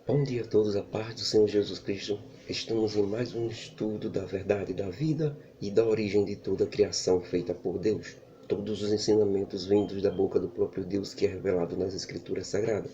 Bom dia a todos, a paz do Senhor Jesus Cristo. Estamos em mais um estudo da verdade da vida e da origem de toda a criação feita por Deus. Todos os ensinamentos vindos da boca do próprio Deus que é revelado nas Escrituras Sagradas,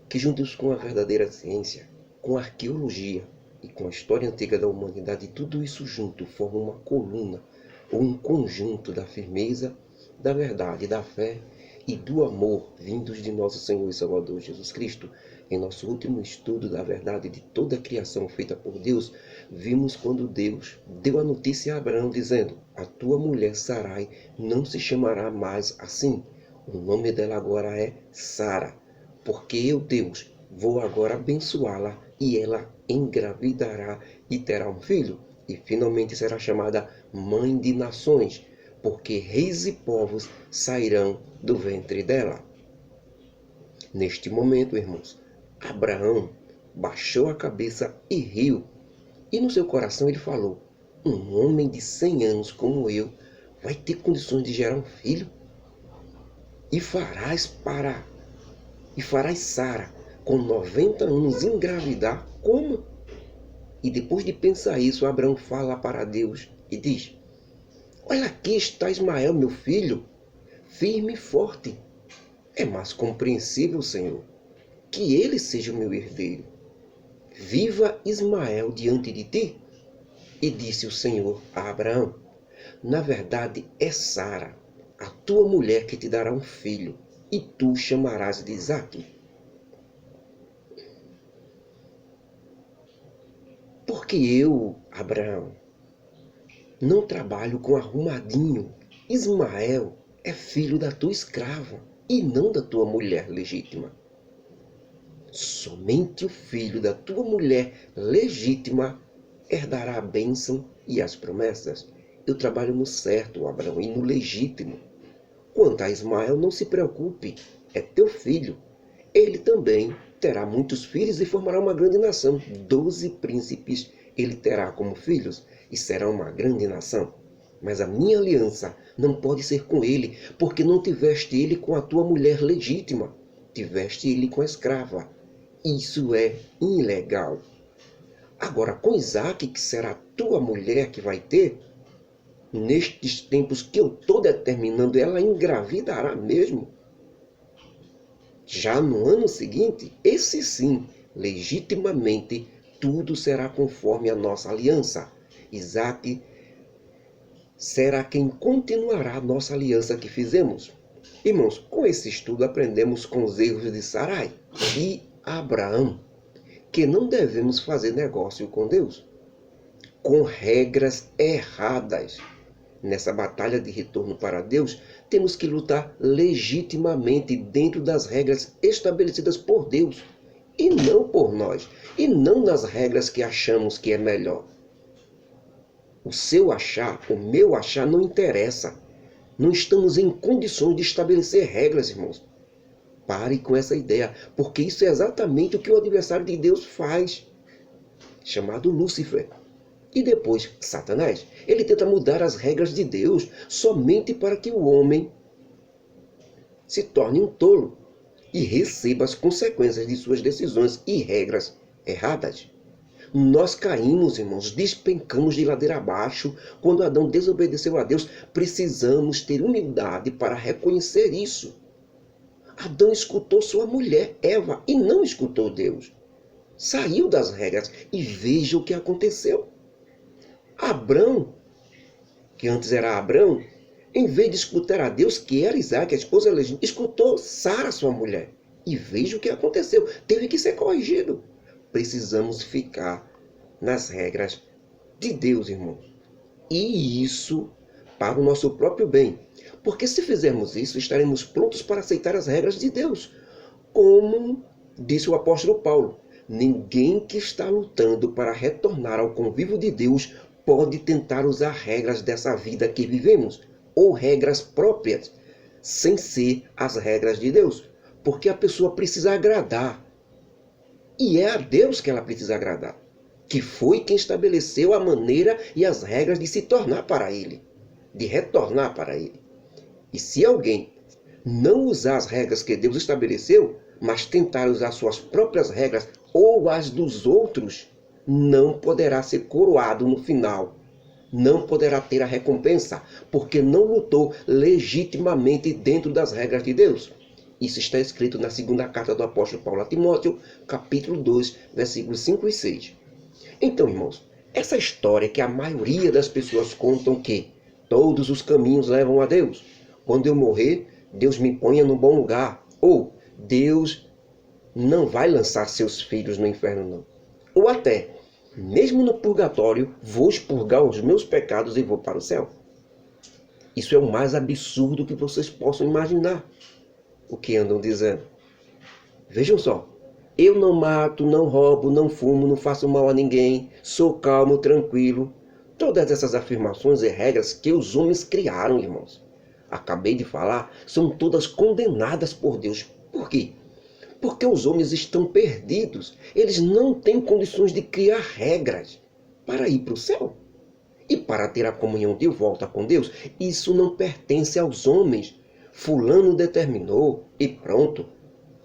que juntos com a verdadeira ciência, com a arqueologia e com a história antiga da humanidade, tudo isso junto forma uma coluna ou um conjunto da firmeza, da verdade, da fé e do amor vindos de nosso Senhor e Salvador Jesus Cristo. Em nosso último estudo da verdade de toda a criação feita por Deus, vimos quando Deus deu a notícia a Abraão dizendo: a tua mulher Sarai não se chamará mais assim. O nome dela agora é Sara, porque eu, Deus, vou agora abençoá-la e ela engravidará e terá um filho. E finalmente será chamada mãe de nações, porque reis e povos sairão do ventre dela. Neste momento, irmãos, Abraão baixou a cabeça e riu. E no seu coração ele falou: um homem de 100 anos como eu vai ter condições de gerar um filho? E farás Sara com 90 anos engravidar? Como? E depois de pensar isso, Abraão fala para Deus e diz: olha, aqui está Ismael, meu filho, firme e forte. É mais compreensível, Senhor, que ele seja o meu herdeiro. Viva Ismael diante de ti. E disse o Senhor a Abraão: na verdade é Sara, a tua mulher, que te dará um filho, e tu o chamarás de Isaque. Porque eu, Abraão, não trabalho com arrumadinho. Ismael é filho da tua escrava e não da tua mulher legítima. Somente o filho da tua mulher legítima herdará a bênção e as promessas. Eu trabalho no certo, Abraão, e no legítimo. Quanto a Ismael, não se preocupe, é teu filho. Ele também terá muitos filhos e formará uma grande nação. 12 príncipes ele terá como filhos e será uma grande nação. Mas a minha aliança não pode ser com ele, porque não tiveste ele com a tua mulher legítima. Tiveste ele com a escrava. Isso é ilegal. Agora, com Isaque, que será a tua mulher que vai ter, nestes tempos que eu estou determinando, ela engravidará mesmo. Já no ano seguinte, esse sim, legitimamente, tudo será conforme a nossa aliança. Isaque será quem continuará a nossa aliança que fizemos. Irmãos, com esse estudo aprendemos com os erros de Sarai e Abraão que não devemos fazer negócio com Deus com regras erradas. Nessa batalha de retorno para Deus, temos que lutar legitimamente dentro das regras estabelecidas por Deus, e não por nós, e não nas regras que achamos que é melhor. O seu achar, o meu achar não interessa. Não estamos em condições de estabelecer regras, irmãos. Pare com essa ideia, porque isso é exatamente o que o adversário de Deus faz, chamado Lúcifer. E depois, Satanás, ele tenta mudar as regras de Deus somente para que o homem se torne um tolo e receba as consequências de suas decisões e regras erradas. Nós caímos, irmãos, despencamos de ladeira abaixo quando Adão desobedeceu a Deus. Precisamos ter humildade para reconhecer isso. Adão escutou sua mulher, Eva, e não escutou Deus. Saiu das regras e veja o que aconteceu. Abrão, que antes era Abrão, em vez de escutar a Deus, que era Isaque, a esposa legítima, escutou Sara, sua mulher. E veja o que aconteceu. Teve que ser corrigido. Precisamos ficar nas regras de Deus, irmãos. E isso para o nosso próprio bem. Porque se fizermos isso, estaremos prontos para aceitar as regras de Deus. Como disse o apóstolo Paulo, ninguém que está lutando para retornar ao convívio de Deus pode tentar usar regras dessa vida que vivemos, ou regras próprias, sem ser as regras de Deus. Porque a pessoa precisa agradar. E é a Deus que ela precisa agradar, que foi quem estabeleceu a maneira e as regras de se tornar para Ele, de retornar para Ele. E se alguém não usar as regras que Deus estabeleceu, mas tentar usar suas próprias regras ou as dos outros, não poderá ser coroado no final. Não poderá ter a recompensa, porque não lutou legitimamente dentro das regras de Deus. Isso está escrito na segunda carta do apóstolo Paulo a Timóteo, capítulo 2, versículos 5 e 6. Então, irmãos, essa história que a maioria das pessoas contam que todos os caminhos levam a Deus. Quando eu morrer, Deus me ponha no bom lugar. Ou Deus não vai lançar seus filhos no inferno, não. Ou até, mesmo no purgatório, vou expurgar os meus pecados e vou para o céu. Isso é o mais absurdo que vocês possam imaginar. O que andam dizendo. Vejam só. Eu não mato, não roubo, não fumo, não faço mal a ninguém, sou calmo, tranquilo. Todas essas afirmações e regras que os homens criaram, irmãos. Acabei de falar, são todas condenadas por Deus. Por quê? Porque os homens estão perdidos. Eles não têm condições de criar regras para ir para o céu. E para ter a comunhão de volta com Deus, isso não pertence aos homens. Fulano determinou e pronto,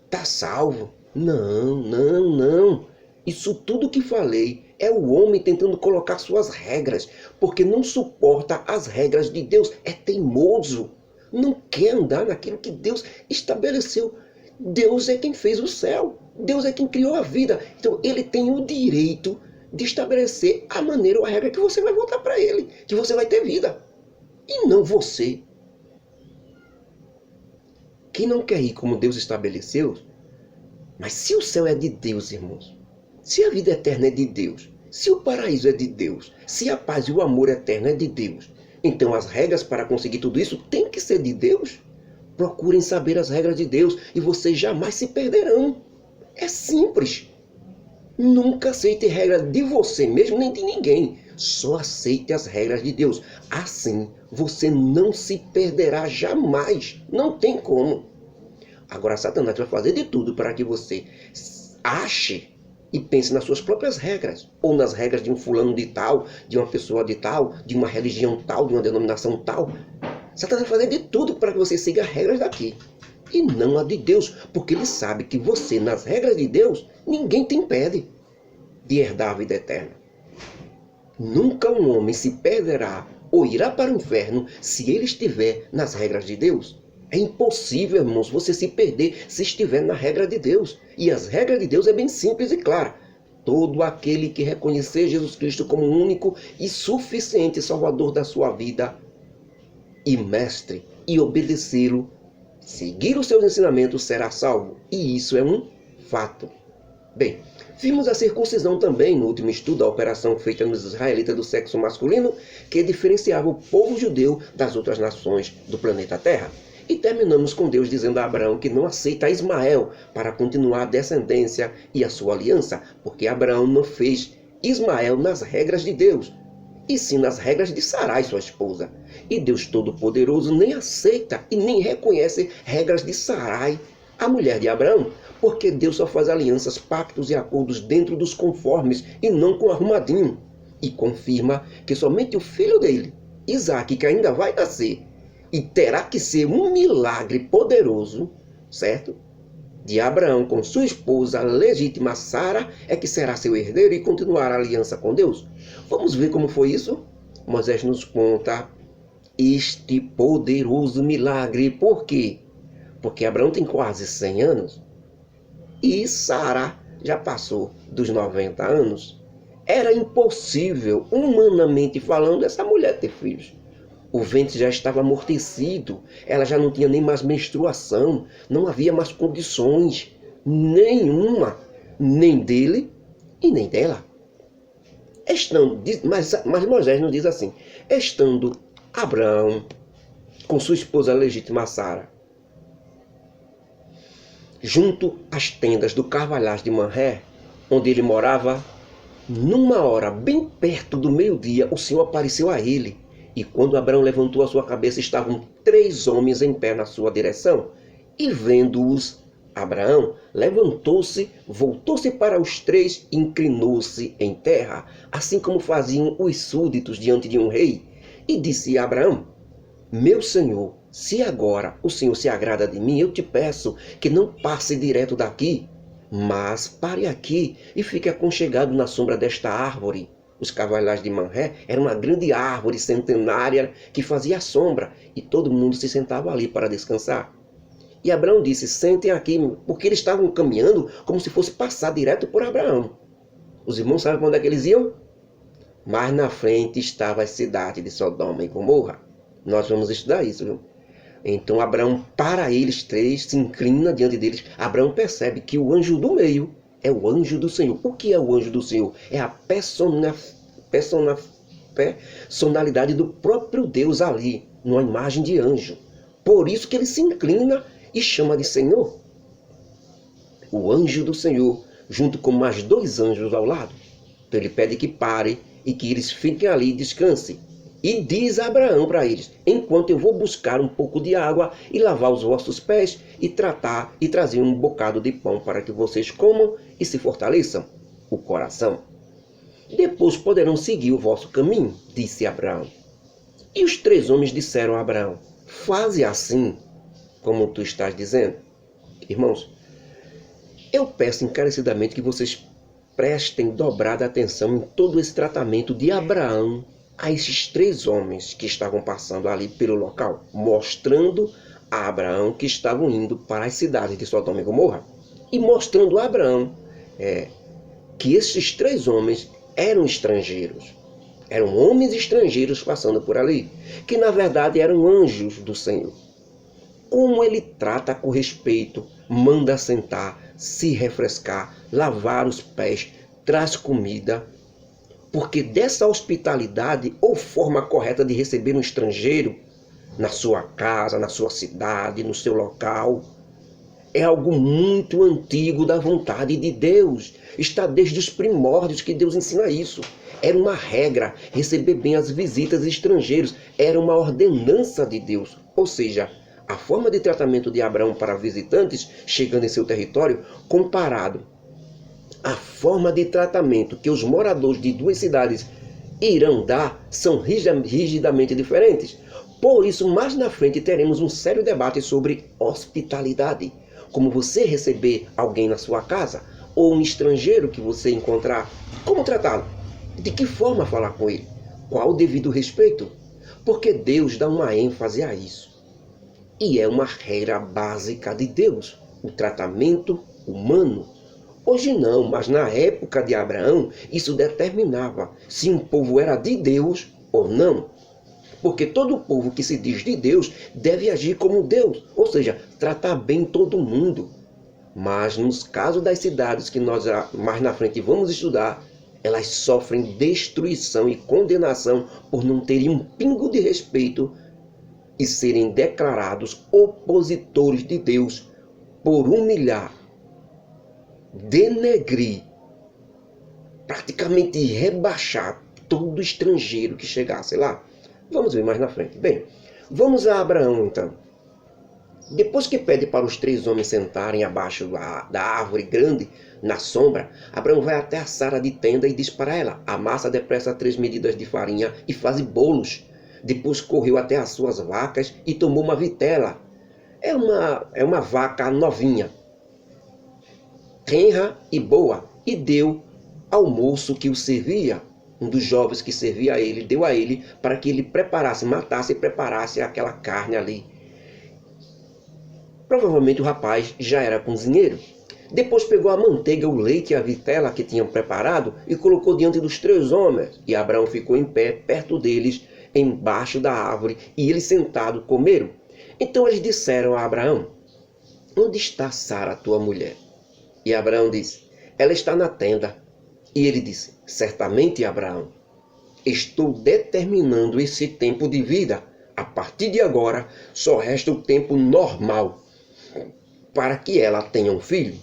está salvo. Não, não, não. Isso tudo que falei é o homem tentando colocar suas regras, porque não suporta as regras de Deus, é teimoso. Não quer andar naquilo que Deus estabeleceu. Deus é quem fez o céu. Deus é quem criou a vida. Então ele tem o direito de estabelecer a maneira ou a regra que você vai voltar para ele, que você vai ter vida. E não você. Quem não quer ir como Deus estabeleceu, mas se o céu é de Deus, irmãos, se a vida eterna é de Deus, se o paraíso é de Deus, se a paz e o amor eterno é de Deus, então as regras para conseguir tudo isso têm que ser de Deus. Procurem saber as regras de Deus e vocês jamais se perderão. É simples. Nunca aceite regra de você mesmo nem de ninguém. Só aceite as regras de Deus. Assim você não se perderá jamais. Não tem como. Agora Satanás vai fazer de tudo para que você ache e pense nas suas próprias regras. Ou nas regras de um fulano de tal, de uma pessoa de tal, de uma religião tal, de uma denominação tal. Satanás vai fazer de tudo para que você siga as regras daqui. E não a de Deus. Porque ele sabe que você, nas regras de Deus, ninguém te impede de herdar a vida eterna. Nunca um homem se perderá ou irá para o inferno se ele estiver nas regras de Deus. É impossível, irmãos, você se perder se estiver na regra de Deus. E as regras de Deus é bem simples e clara. Todo aquele que reconhecer Jesus Cristo como único e suficiente Salvador da sua vida e mestre, e obedecê-lo, seguir os seus ensinamentos, será salvo. E isso é um fato. Bem, vimos a circuncisão também no último estudo, a operação feita nos israelitas do sexo masculino, que diferenciava o povo judeu das outras nações do planeta Terra. E terminamos com Deus dizendo a Abraão que não aceita Ismael para continuar a descendência e a sua aliança, porque Abraão não fez Ismael nas regras de Deus, e sim nas regras de Sarai, sua esposa. E Deus Todo-Poderoso nem aceita e nem reconhece regras de Sarai, a mulher de Abraão, porque Deus só faz alianças, pactos e acordos dentro dos conformes e não com arrumadinho. E confirma que somente o filho dele, Isaque, que ainda vai nascer, e terá que ser um milagre poderoso, certo? De Abraão com sua esposa legítima Sara, é que será seu herdeiro e continuará a aliança com Deus. Vamos ver como foi isso? Moisés nos conta este poderoso milagre. Por quê? Porque Abraão tem quase 100 anos e Sara já passou dos 90 anos. Era impossível, humanamente falando, essa mulher ter filhos. O ventre já estava amortecido, ela já não tinha nem mais menstruação, não havia mais condições nenhuma, nem dele e nem dela. Mas Moisés não diz assim, estando Abraão com sua esposa legítima Sara, junto às tendas do carvalhais de Manré, onde ele morava, numa hora bem perto do meio-dia, o Senhor apareceu a ele. E quando Abraão levantou a sua cabeça, estavam 3 homens em pé na sua direção. E vendo-os, Abraão levantou-se, voltou-se para os 3 e inclinou-se em terra, assim como faziam os súditos diante de um rei. E disse a Abraão, meu senhor, Se agora o Senhor se agrada de mim, eu te peço que não passe direto daqui, mas pare aqui e fique aconchegado na sombra desta árvore. Os Carvalhais de Manré era uma grande árvore centenária que fazia sombra e todo mundo se sentava ali para descansar. E Abraão disse, sentem aqui, porque eles estavam caminhando como se fosse passar direto por Abraão. Os irmãos sabem para onde é que eles iam? Mas na frente estava a cidade de Sodoma e Gomorra. Nós vamos estudar isso, viu? Então Abraão para eles três, se inclina diante deles. Abraão percebe que o anjo do meio é o anjo do Senhor. O que é o anjo do Senhor? É a personalidade do próprio Deus ali, numa imagem de anjo. Por isso que ele se inclina e chama de Senhor. O anjo do Senhor, junto com mais dois anjos ao lado. Então ele pede que pare e que eles fiquem ali e descansem. E diz a Abraão para eles, enquanto eu vou buscar um pouco de água e lavar os vossos pés e trazer um bocado de pão para que vocês comam e se fortaleçam o coração. Depois poderão seguir o vosso caminho, disse Abraão. E os três homens disseram a Abraão, faze assim como tu estás dizendo. Irmãos, eu peço encarecidamente que vocês prestem dobrada atenção em todo esse tratamento de Abraão a esses três homens que estavam passando ali pelo local, mostrando a Abraão que estavam indo para as cidades de Sodoma e Gomorra, e mostrando a Abraão que esses três homens eram estrangeiros, eram homens estrangeiros passando por ali, que na verdade eram anjos do Senhor. Como ele trata com respeito, manda sentar, se refrescar, lavar os pés, traz comida, porque dessa hospitalidade ou forma correta de receber um estrangeiro na sua casa, na sua cidade, no seu local, é algo muito antigo da vontade de Deus. Está desde os primórdios que Deus ensina isso. Era uma regra receber bem as visitas de estrangeiros. Era uma ordenança de Deus. Ou seja, a forma de tratamento de Abraão para visitantes chegando em seu território, comparado à forma de tratamento que os moradores de duas cidades irão dar, são rigidamente diferentes. Por isso, mais na frente teremos um sério debate sobre hospitalidade. Como você receber alguém na sua casa, ou um estrangeiro que você encontrar, como tratá-lo? De que forma falar com ele? Qual o devido respeito? Porque Deus dá uma ênfase a isso. E é uma regra básica de Deus, o tratamento humano. Hoje não, mas na época de Abraão, isso determinava se um povo era de Deus ou não. Porque todo povo que se diz de Deus deve agir como Deus, ou seja, tratar bem todo mundo. Mas nos casos das cidades que nós mais na frente vamos estudar, elas sofrem destruição e condenação por não terem um pingo de respeito e serem declarados opositores de Deus por humilhar, denegrir, praticamente rebaixar todo estrangeiro que chegasse lá. Vamos ver mais na frente. Bem, vamos a Abraão então. Depois que pede para os três homens sentarem abaixo da árvore grande, na sombra, Abraão vai até a sala de tenda e diz para ela, amassa depressa 3 medidas de farinha e faze bolos. Depois correu até as suas vacas e tomou uma vitela. É uma vaca novinha, tenra e boa, e deu ao moço que o servia. Um dos jovens que servia a ele, deu a ele para que ele preparasse, matasse e preparasse aquela carne ali. Provavelmente o rapaz já era cozinheiro. Depois pegou a manteiga, o leite e a vitela que tinham preparado e colocou diante dos três homens. E Abraão ficou em pé, perto deles, embaixo da árvore, e eles sentados comeram. Então eles disseram a Abraão, onde está Sara, tua mulher? E Abraão disse, ela está na tenda. E ele disse, certamente, Abraão, estou determinando esse tempo de vida. A partir de agora, só resta o tempo normal para que ela tenha um filho.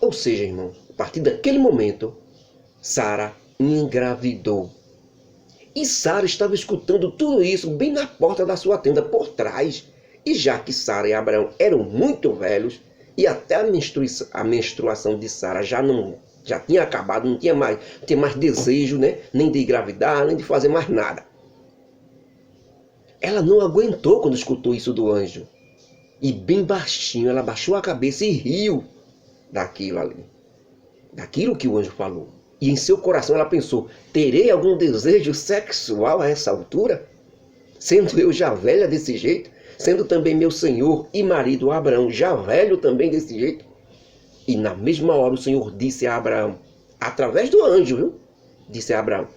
Ou seja, irmão, a partir daquele momento, Sara engravidou. E Sara estava escutando tudo isso bem na porta da sua tenda, por trás. E já que Sara e Abraão eram muito velhos, e até a menstruação de Sara já tinha acabado, não tinha mais desejo, né? Nem de engravidar, nem de fazer mais nada. Ela não aguentou quando escutou isso do anjo. E bem baixinho ela baixou a cabeça e riu daquilo ali. Daquilo que o anjo falou. E em seu coração ela pensou: terei algum desejo sexual a essa altura? Sendo eu já velha desse jeito? Sendo também meu senhor e marido Abraão já velho também desse jeito? E na mesma hora o Senhor disse a Abraão, através do anjo, viu? Disse a Abraão: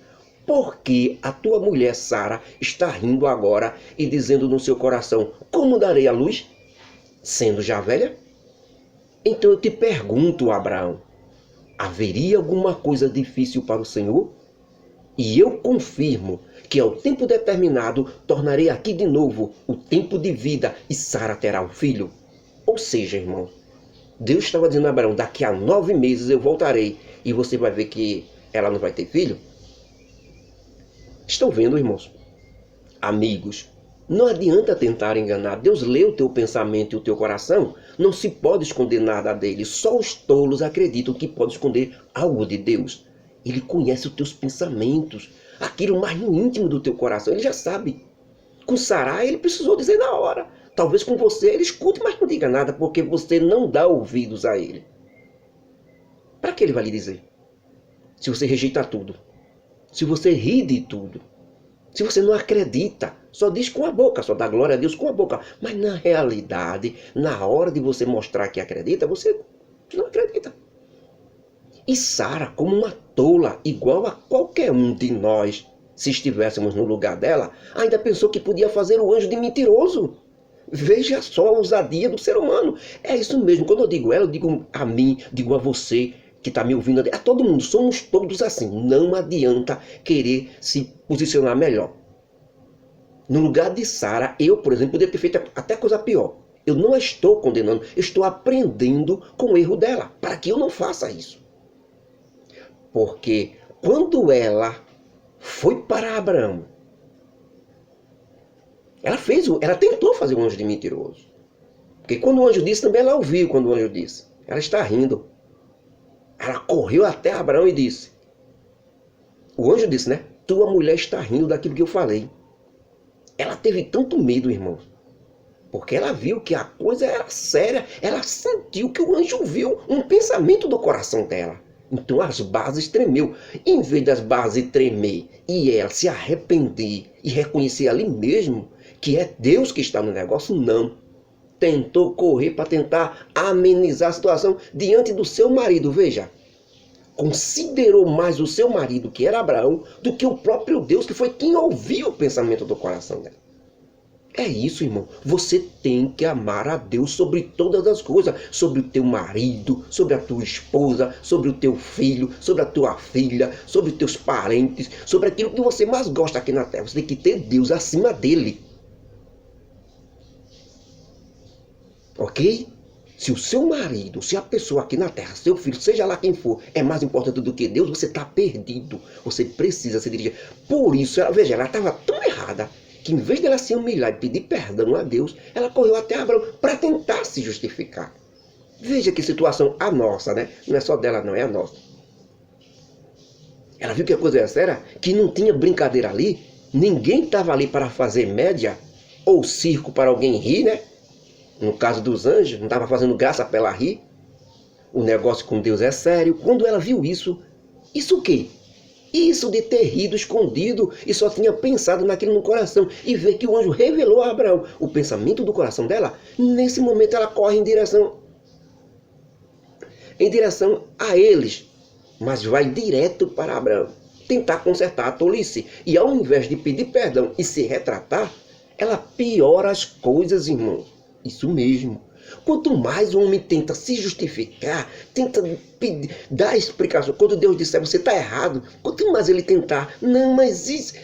por que a tua mulher Sara está rindo agora e dizendo no seu coração: como darei a luz, sendo já velha? Então eu te pergunto, Abraão, haveria alguma coisa difícil para o Senhor? E eu confirmo que ao tempo determinado tornarei aqui de novo o tempo de vida e Sara terá um filho. Ou seja, irmão, Deus estava dizendo a Abraão: daqui a 9 meses eu voltarei e você vai ver que ela não vai ter filho. Estão vendo, irmãos? Amigos, não adianta tentar enganar. Deus lê o teu pensamento e o teu coração. Não se pode esconder nada dele. Só os tolos acreditam que pode esconder algo de Deus. Ele conhece os teus pensamentos, aquilo mais no íntimo do teu coração. Ele já sabe. Com Sarai ele precisou dizer na hora. Talvez com você ele escute, mas não diga nada, porque você não dá ouvidos a ele. Para que ele vai lhe dizer? Se você rejeita tudo, se você ri de tudo, se você não acredita, só diz com a boca, só dá glória a Deus com a boca, mas na realidade, na hora de você mostrar que acredita, você não acredita. E Sara, como uma tola, igual a qualquer um de nós, se estivéssemos no lugar dela, ainda pensou que podia fazer o anjo de mentiroso. Veja só a ousadia do ser humano. É isso mesmo. Quando eu digo ela, eu digo a mim, digo a você que está me ouvindo, a todo mundo. Somos todos assim. Não adianta querer se posicionar melhor. No lugar de Sara, eu, por exemplo, poderia ter feito até coisa pior. Eu não a estou condenando, eu estou aprendendo com o erro dela, para que eu não faça isso. Porque quando ela foi para Abraão, ela tentou fazer o anjo de mentiroso. Porque quando o anjo disse, também ela ouviu quando o anjo disse. Ela está rindo. Ela correu até Abraão e disse. O anjo disse, né? Tua mulher está rindo daquilo que eu falei. Ela teve tanto medo, irmão. Porque ela viu que a coisa era séria. Ela sentiu que o anjo viu um pensamento do coração dela. Então as bases tremeu. Em vez das bases tremer e ela se arrepender e reconhecer ali mesmo que é Deus que está no negócio, não. Tentou correr para tentar amenizar a situação diante do seu marido. Veja, considerou mais o seu marido, que era Abraão, do que o próprio Deus, que foi quem ouviu o pensamento do coração dela. É isso, irmão. Você tem que amar a Deus sobre todas as coisas. Sobre o teu marido, sobre a tua esposa, sobre o teu filho, sobre a tua filha, sobre os teus parentes, sobre aquilo que você mais gosta aqui na terra. Você tem que ter Deus acima dele. Ok? Se o seu marido, se a pessoa aqui na terra, seu filho, seja lá quem for, é mais importante do que Deus, você está perdido. Você precisa se dirigir. Por isso, veja, ela estava tão errada que em vez dela se humilhar e pedir perdão a Deus, ela correu até Abraão para tentar se justificar. Veja que situação a nossa, né? Não é só dela, não, é a nossa. Ela viu que a coisa era séria, que não tinha brincadeira ali, ninguém estava ali para fazer média ou circo para alguém rir, né? No caso dos anjos, não estava fazendo graça para ela rir. O negócio com Deus é sério. Quando ela viu isso o quê? Isso de ter rido escondido e só tinha pensado naquilo no coração. E ver que o anjo revelou a Abraão o pensamento do coração dela. Nesse momento ela corre em direção a eles. Mas vai direto para Abraão. Tentar consertar a tolice. E ao invés de pedir perdão e se retratar, ela piora as coisas, irmãos. Isso mesmo. Quanto mais o homem tenta se justificar, tenta dar explicação, quando Deus disser você está errado, quanto mais ele tentar, não, mas isso,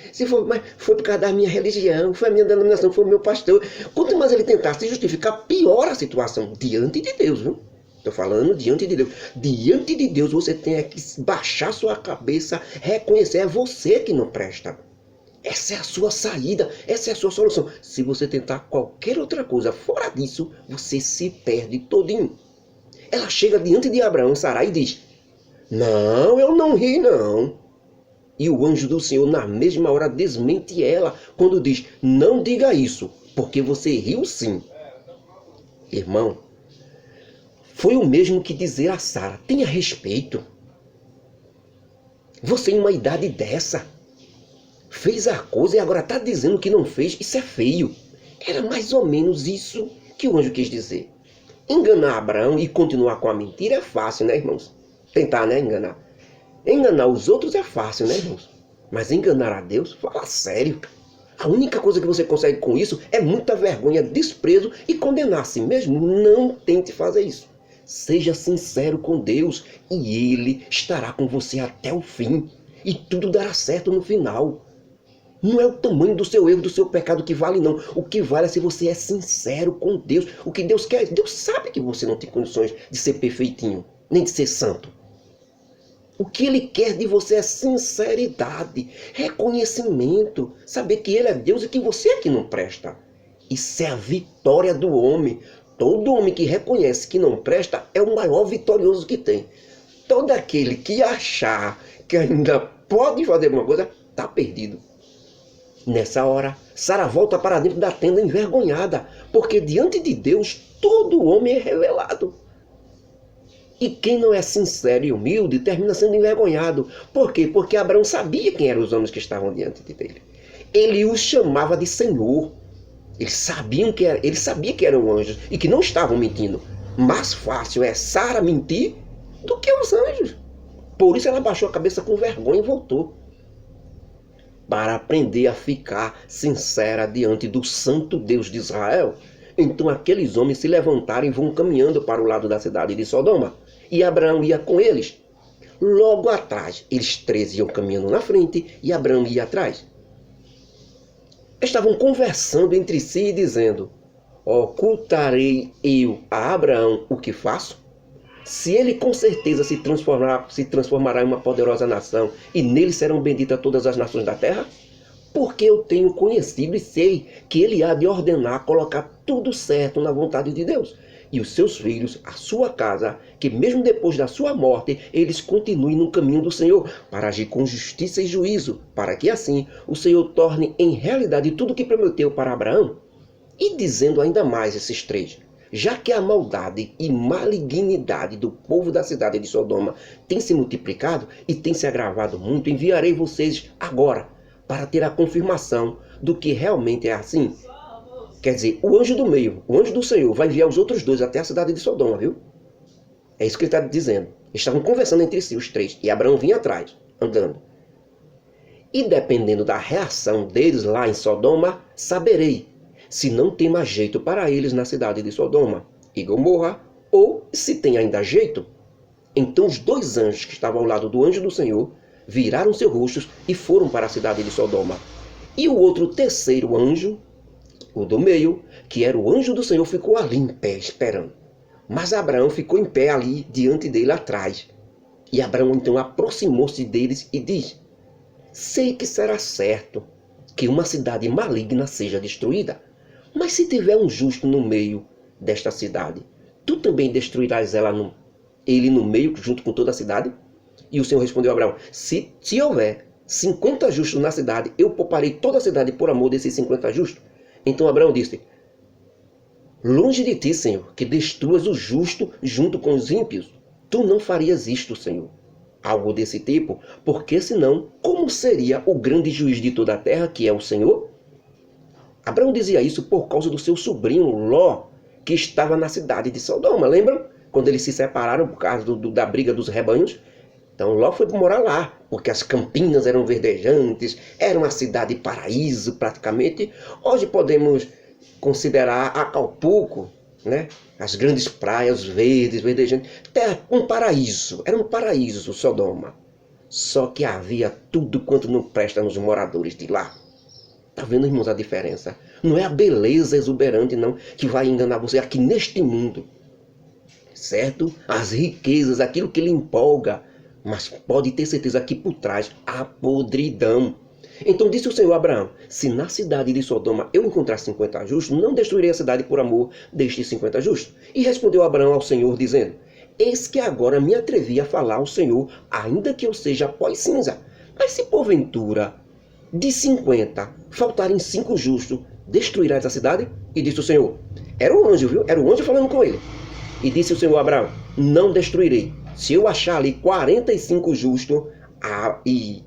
mas foi por causa da minha religião, foi a minha denominação, foi o meu pastor. Quanto mais ele tentar se justificar, piora a situação diante de Deus, viu? Estou falando diante de Deus. Diante de Deus você tem que baixar sua cabeça, reconhecer, é você que não presta. Essa é a sua saída, essa é a sua solução. Se você tentar qualquer outra coisa fora disso, você se perde todinho. Ela chega diante de Abraão, Sarai, e diz, não, eu não ri não. E o anjo do Senhor, na mesma hora, desmente ela, quando diz, não diga isso, porque você riu sim. Irmão, foi o mesmo que dizer a Sara, tenha respeito. Você em uma idade dessa, fez a coisa e agora está dizendo que não fez, isso é feio. Era mais ou menos isso que o anjo quis dizer. Enganar Abraão e continuar com a mentira é fácil, né, irmãos? Tentar, né, enganar. Enganar os outros é fácil, né, irmãos? Mas enganar a Deus, fala sério. A única coisa que você consegue com isso é muita vergonha, desprezo e condenar a si mesmo. Não tente fazer isso. Seja sincero com Deus e Ele estará com você até o fim. E tudo dará certo no final. Não é o tamanho do seu erro, do seu pecado que vale, não. O que vale é se você é sincero com Deus. O que Deus quer, Deus sabe que você não tem condições de ser perfeitinho, nem de ser santo. O que Ele quer de você é sinceridade, reconhecimento, saber que Ele é Deus e que você é que não presta. Isso é a vitória do homem. Todo homem que reconhece que não presta é o maior vitorioso que tem. Todo aquele que achar que ainda pode fazer alguma coisa, está perdido. Nessa hora, Sara volta para dentro da tenda envergonhada, porque diante de Deus todo homem é revelado. E quem não é sincero e humilde termina sendo envergonhado. Por quê? Porque Abraão sabia quem eram os homens que estavam diante dele. Ele os chamava de Senhor. Ele sabia que eram anjos e que não estavam mentindo. Mais fácil é Sara mentir do que os anjos. Por isso ela baixou a cabeça com vergonha e voltou. Para aprender a ficar sincera diante do santo Deus de Israel. Então aqueles homens se levantaram e vão caminhando para o lado da cidade de Sodoma. E Abraão ia com eles. Logo atrás, eles 13 iam caminhando na frente e Abraão ia atrás. Estavam conversando entre si e dizendo, ocultarei eu a Abraão o que faço? Se ele com certeza se transformará em uma poderosa nação e nele serão benditas todas as nações da terra? Porque eu tenho conhecido e sei que ele há de ordenar colocar tudo certo na vontade de Deus. E os seus filhos, a sua casa, que mesmo depois da sua morte, eles continuem no caminho do Senhor, para agir com justiça e juízo, para que assim o Senhor torne em realidade tudo o que prometeu para Abraão. E dizendo ainda mais esses três, já que a maldade e malignidade do povo da cidade de Sodoma tem se multiplicado e tem se agravado muito, enviarei vocês agora, para ter a confirmação do que realmente é assim. Quer dizer, o anjo do meio, o anjo do Senhor, vai enviar os outros dois até a cidade de Sodoma, viu? É isso que ele está dizendo. Estavam conversando entre si, os três, e Abraão vinha atrás, andando. E dependendo da reação deles lá em Sodoma, saberei se não tem mais jeito para eles na cidade de Sodoma e Gomorra, ou se tem ainda jeito. Então os dois anjos que estavam ao lado do anjo do Senhor viraram seus rostos e foram para a cidade de Sodoma. E o outro terceiro anjo, o do meio, que era o anjo do Senhor, ficou ali em pé, esperando. Mas Abraão ficou em pé ali, diante dele, atrás. E Abraão então aproximou-se deles e diz, sei que será certo que uma cidade maligna seja destruída. Mas se tiver um justo no meio desta cidade, tu também destruirás ele no meio, junto com toda a cidade? E o Senhor respondeu a Abraão, se houver 50 justos na cidade, eu pouparei toda a cidade por amor desses 50 justos. Então Abraão disse, longe de ti, Senhor, que destruas o justo junto com os ímpios. Tu não farias isto, Senhor. Algo desse tipo, porque senão, como seria o grande juiz de toda a terra, que é o Senhor? Abraão dizia isso por causa do seu sobrinho Ló, que estava na cidade de Sodoma. Lembram? Quando eles se separaram por causa da briga dos rebanhos? Então Ló foi morar lá, porque as campinas eram verdejantes, era uma cidade paraíso praticamente. Hoje podemos considerar Acapulco, né? As grandes praias verdes, verdejantes. Era um paraíso Sodoma. Só que havia tudo quanto não presta nos moradores de lá. Tá vendo, irmãos, a diferença? Não é a beleza exuberante, não, que vai enganar você aqui neste mundo. Certo? As riquezas, aquilo que lhe empolga. Mas pode ter certeza que por trás há podridão. Então disse o Senhor a Abraão, se na cidade de Sodoma eu encontrar 50 justos, não destruirei a cidade por amor destes 50 justos. E respondeu Abraão ao Senhor, dizendo, eis que agora me atrevi a falar ao Senhor, ainda que eu seja pó e cinza. Mas se porventura de 50 faltarem 5 justos, destruirás a cidade? E disse o Senhor. Era o anjo, viu? Era o anjo falando com ele. E disse o Senhor a Abraão, não destruirei. Se eu achar ali 45 justos, e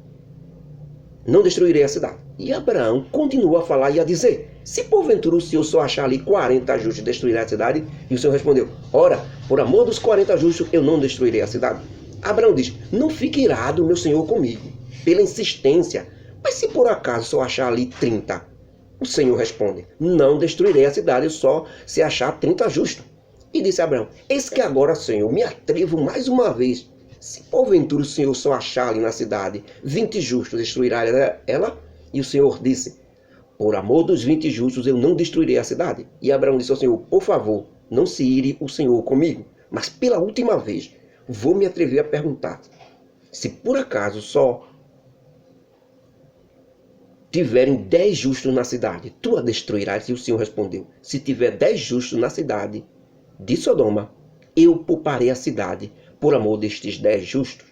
não destruirei a cidade. E Abraão continuou a falar e a dizer, se porventura o Senhor só achar ali 40 justos, destruirá a cidade? E o Senhor respondeu, ora, por amor dos 40 justos, eu não destruirei a cidade. Abraão diz, não fique irado, meu Senhor, comigo, pela insistência. Mas se por acaso só achar ali 30? O Senhor responde, não destruirei a cidade só se achar 30 justos. E disse Abraão, eis que agora, Senhor, me atrevo mais uma vez. Se porventura o Senhor só achar ali na cidade 20 justos, destruirá ela? E o Senhor disse, por amor dos 20 justos eu não destruirei a cidade. E Abraão disse ao Senhor, por favor, não se ire o Senhor comigo. Mas pela última vez, vou me atrever a perguntar, se por acaso só tiverem 10 justos na cidade, tu a destruirás? E o Senhor respondeu, se tiver 10 justos na cidade de Sodoma, eu pouparei a cidade por amor destes 10 justos.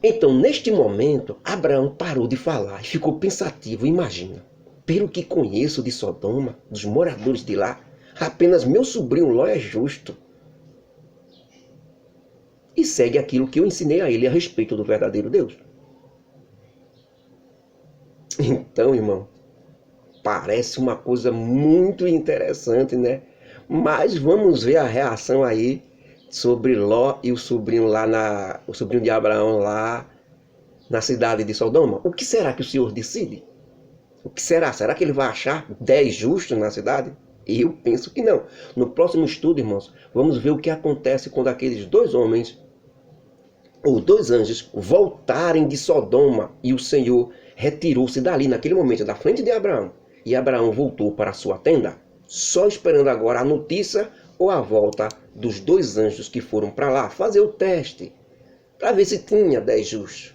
Então, neste momento, Abraão parou de falar e ficou pensativo. Imagina, pelo que conheço de Sodoma, dos moradores de lá, apenas meu sobrinho Ló é justo. E segue aquilo que eu ensinei a ele a respeito do verdadeiro Deus. Então, irmão, parece uma coisa muito interessante, né? Mas vamos ver a reação aí sobre Ló e o sobrinho o sobrinho de Abraão lá na cidade de Sodoma. O que será que o Senhor decide? O que será? Será que ele vai achar 10 justos na cidade? Eu penso que não. No próximo estudo, irmãos, vamos ver o que acontece quando aqueles 2 homens, ou 2 anjos, voltarem de Sodoma e o Senhor retirou-se dali naquele momento da frente de Abraão. E Abraão voltou para a sua tenda, só esperando agora a notícia ou a volta dos 2 anjos que foram para lá fazer o teste, para ver se tinha 10 justos.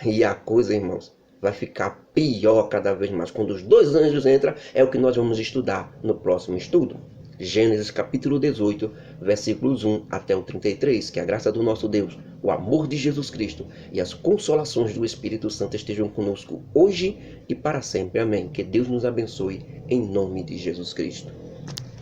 E a coisa, irmãos, vai ficar pior cada vez mais. Quando os 2 anjos entram, é o que nós vamos estudar no próximo estudo. Gênesis capítulo 18, versículos 1 até o 33. Que a graça do nosso Deus, o amor de Jesus Cristo e as consolações do Espírito Santo estejam conosco hoje e para sempre. Amém. Que Deus nos abençoe em nome de Jesus Cristo.